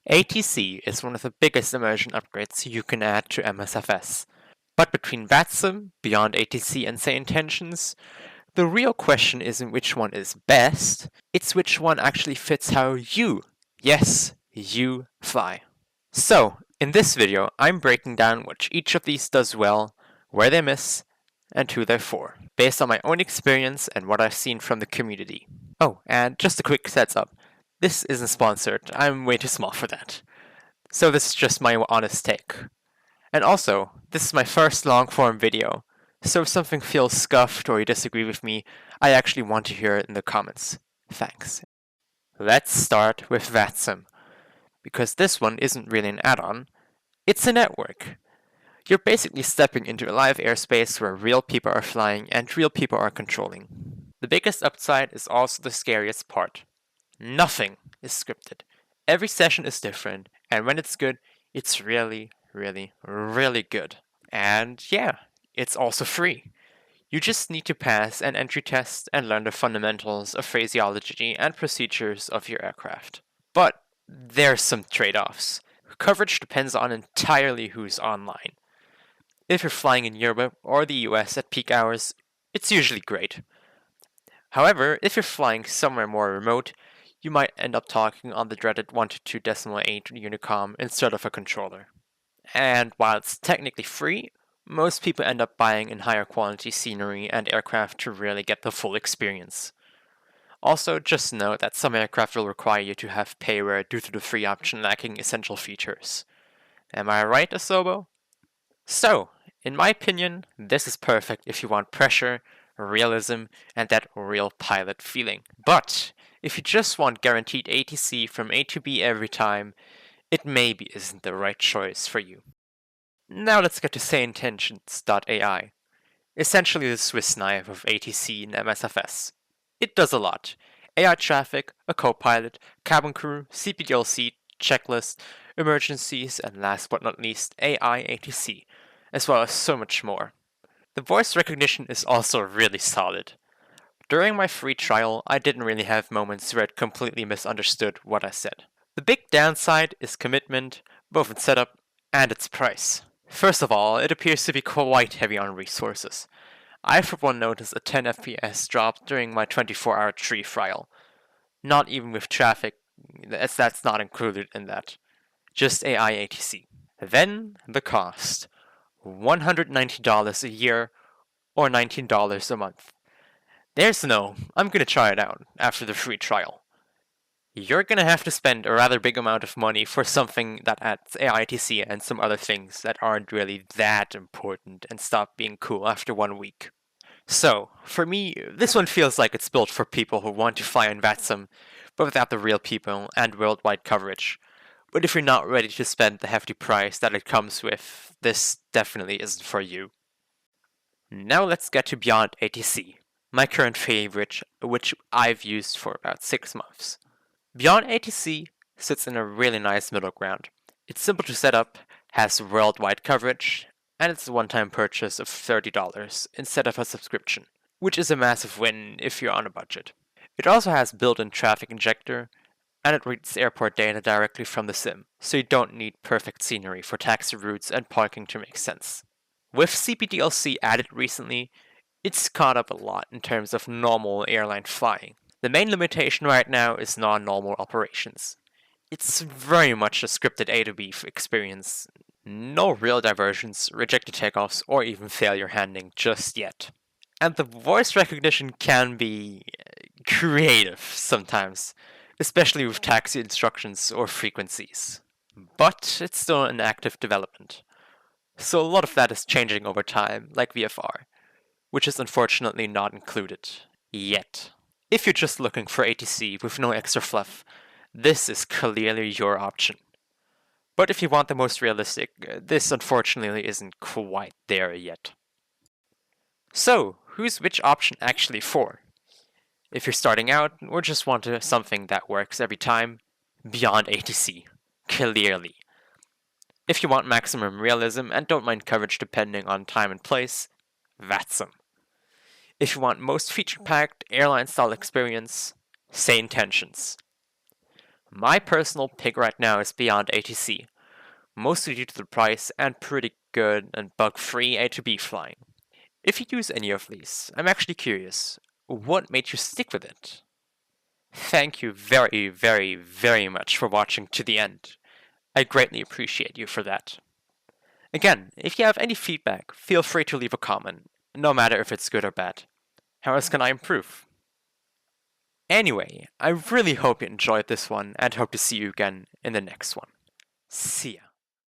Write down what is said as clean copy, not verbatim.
ATC is one of the biggest immersion upgrades you can add to MSFS. But between VATSIM, BeyondATC and SayIntentions, the real question isn't which one is best, it's which one actually fits how you, yes, you fly. So, in this video, I'm breaking down what each of these does well, where they miss, and who they're for, based on my own experience and what I've seen from the community. Oh, and just a quick heads up. This isn't sponsored, I'm way too small for that. So this is just my honest take. And also, this is my first long-form video, so if something feels scuffed or you disagree with me, I actually want to hear it in the comments. Thanks. Let's start with VATSIM, because this one isn't really an add-on, it's a network. You're basically stepping into a live airspace where real people are flying and real people are controlling. The biggest upside is also the scariest part. Nothing is scripted. Every session is different, and when it's good, it's really, really, really good. And yeah, it's also free. You just need to pass an entry test and learn the fundamentals of phraseology and procedures of your aircraft. But there's some trade-offs. Coverage depends on entirely who's online. If you're flying in Europe or the US at peak hours, it's usually great. However, if you're flying somewhere more remote, you might end up talking on the dreaded 122.8 Unicom instead of a controller. And while it's technically free, most people end up buying in higher quality scenery and aircraft to really get the full experience. Also, just note that some aircraft will require you to have payware due to the free option lacking essential features. Am I right, Asobo? So, in my opinion, this is perfect if you want pressure, realism, and that real pilot feeling. But if you just want guaranteed ATC from A to B every time, it maybe isn't the right choice for you. Now let's get to SayIntentions.ai, essentially the Swiss knife of ATC and MSFS. It does a lot. AI traffic, a co-pilot, cabin crew, CPDLC, checklist, emergencies, and last but not least, AI ATC, as well as so much more. The voice recognition is also really solid. During my free trial, I didn't really have moments where it completely misunderstood what I said. The big downside is commitment, both in setup and its price. First of all, it appears to be quite heavy on resources. I for one noticed a 10 FPS drop during my 24-hour free trial. Not even with traffic, as that's not included in that. Just AI ATC. Then, the cost. $190 a year, or $19 a month. There's no, I'm gonna try it out after the free trial. You're gonna have to spend a rather big amount of money for something that adds AITC and some other things that aren't really that important and stop being cool after 1 week. So, for me, this one feels like it's built for people who want to fly in VATSIM, but without the real people and worldwide coverage. But if you're not ready to spend the hefty price that it comes with, this definitely isn't for you. Now let's get to BeyondATC, my current favorite, which I've used for about 6 months. BeyondATC sits in a really nice middle ground. It's simple to set up, has worldwide coverage, and it's a one-time purchase of $30 instead of a subscription, which is a massive win if you're on a budget. It also has built-in traffic injector, and it reads airport data directly from the sim, so you don't need perfect scenery for taxi routes and parking to make sense. With CPDLC added recently, it's caught up a lot in terms of normal airline flying. The main limitation right now is non-normal operations. It's very much a scripted A to B experience. No real diversions, rejected takeoffs, or even failure handling just yet. And the voice recognition can be creative sometimes, especially with taxi instructions or frequencies. But it's still in active development. So a lot of that is changing over time, like VFR, which is unfortunately not included yet. If you're just looking for ATC with no extra fluff, this is clearly your option. But if you want the most realistic, this unfortunately isn't quite there yet. So, who's which option actually for? If you're starting out or just want something that works every time, BeyondATC, clearly. If you want maximum realism and don't mind coverage depending on time and place, VATSIM. If you want most feature-packed airline-style experience, SayIntentions. My personal pick right now is BeyondATC, mostly due to the price and pretty good and bug-free A to B flying. If you use any of these, I'm actually curious, what made you stick with it? Thank you very, very, very much for watching to the end. I greatly appreciate you for that. Again, if you have any feedback, feel free to leave a comment, no matter if it's good or bad. How else can I improve? Anyway, I really hope you enjoyed this one and hope to see you again in the next one. See ya.